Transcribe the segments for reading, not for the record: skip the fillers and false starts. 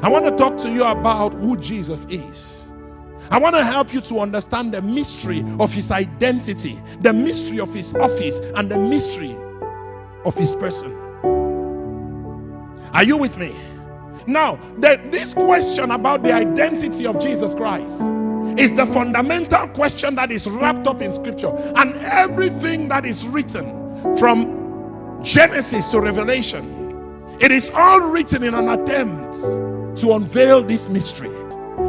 I want to talk to you about who Jesus is. I want to help you to understand the mystery of his identity, the mystery of his office, and the mystery of his person. Are you with me? Now, this question about the identity of Jesus Christ is the fundamental question that is wrapped up in Scripture. And everything that is written from Genesis to Revelation, it is all written in an attempt to unveil this mystery.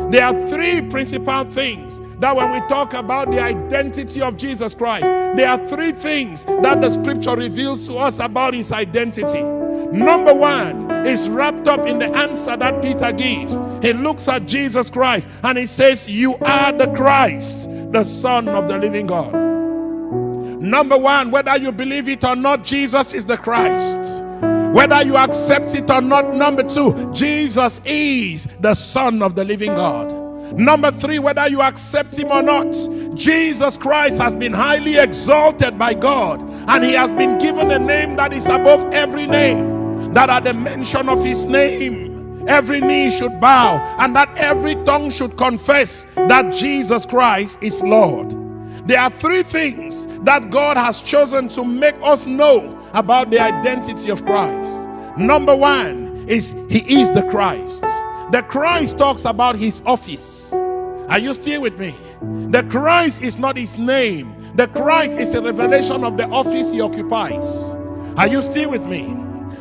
There are three principal things that when we talk about the identity of Jesus Christ, there are three things that the Scripture reveals to us about his identity. Number one is wrapped up in the answer that Peter gives. He looks at Jesus Christ and he says, "You are the Christ, the Son of the living God." Number one, whether you believe it or not, Jesus is the Christ. Whether you accept it or not, number two, Jesus is the Son of the living God. Number three, whether you accept him or not, Jesus Christ has been highly exalted by God, and he has been given a name that is above every name, that at the mention of his name, every knee should bow, and that every tongue should confess that Jesus Christ is Lord. There are three things that God has chosen to make us know about the identity of Christ. Number one is he is the Christ. The Christ talks about his office. Are you still with me? The Christ is not his name. The Christ is a revelation of the office he occupies. Are you still with me?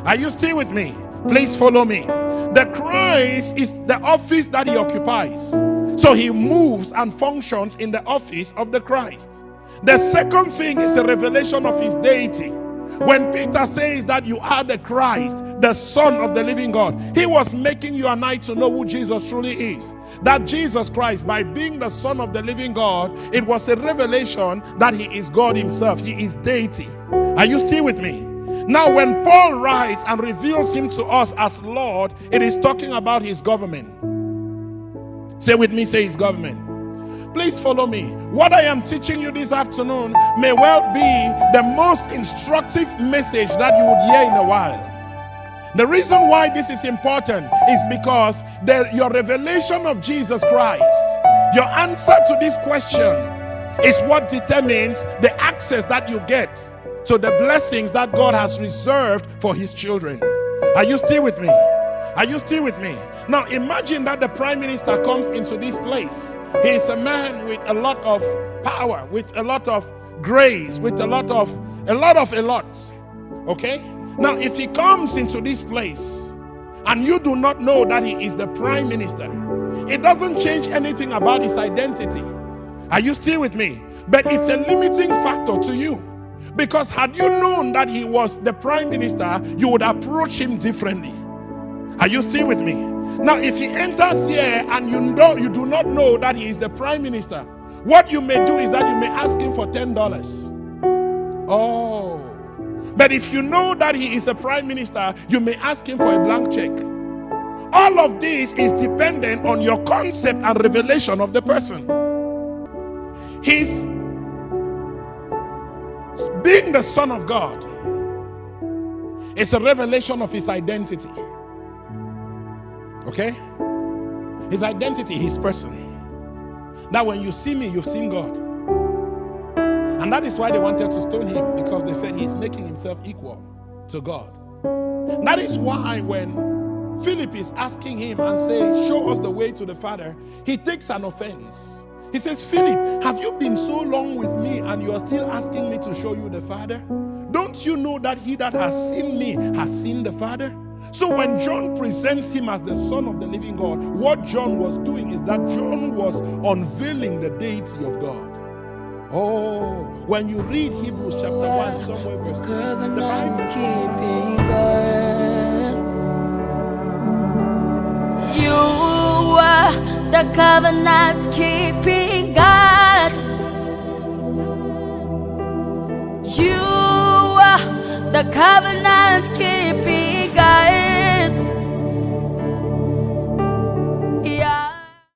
Are you still with me? Please follow me. The Christ is the office that he occupies. So he moves and functions in the office of the Christ. The second thing is a revelation of his deity. When Peter says that you are the Christ, the Son of the living God, he was making you and I to know who Jesus truly is. That Jesus Christ, by being the Son of the living God, it was a revelation that he is God himself. He is deity. Are you still with me? Now, when Paul writes and reveals him to us as Lord, it is talking about his government. Say with me, say his government. Please follow me. What I am teaching you this afternoon may well be the most instructive message that you would hear in a while. The reason why this is important is because your revelation of Jesus Christ, your answer to this question, is what determines the access that you get to the blessings that God has reserved for his children. Are you still with me? Are you still with me? Now imagine that the Prime Minister comes into this place. He is a man with a lot of power, with a lot of grace, with a lot. Okay? Now if he comes into this place and you do not know that he is the Prime Minister, it doesn't change anything about his identity. Are you still with me? But it's a limiting factor to you. Because had you known that he was the Prime Minister, you would approach him differently. Are you still with me? Now, if he enters here and you do not know that he is the Prime Minister, what you may do is that you may ask him for $10. Oh. But if you know that he is a Prime Minister, you may ask him for a blank check. All of this is dependent on your concept and revelation of the person. His being the Son of God is a revelation of his identity. Okay? His identity, his person. That when you see me, you've seen God. And that is why they wanted to stone him, because they said he's making himself equal to God. That is why when Philip is asking him and saying, "Show us the way to the Father," he takes an offense. He says, "Philip, have you been so long with me and you are still asking me to show you the Father? Don't you know that he that has seen me has seen the Father?" So when John presents him as the Son of the living God, what John was doing is that John was unveiling the deity of God. Oh, when you read Hebrews chapter 1, somewhere verse 3, the Bible keeping God. You are the covenant keeping God. You are the covenant keeping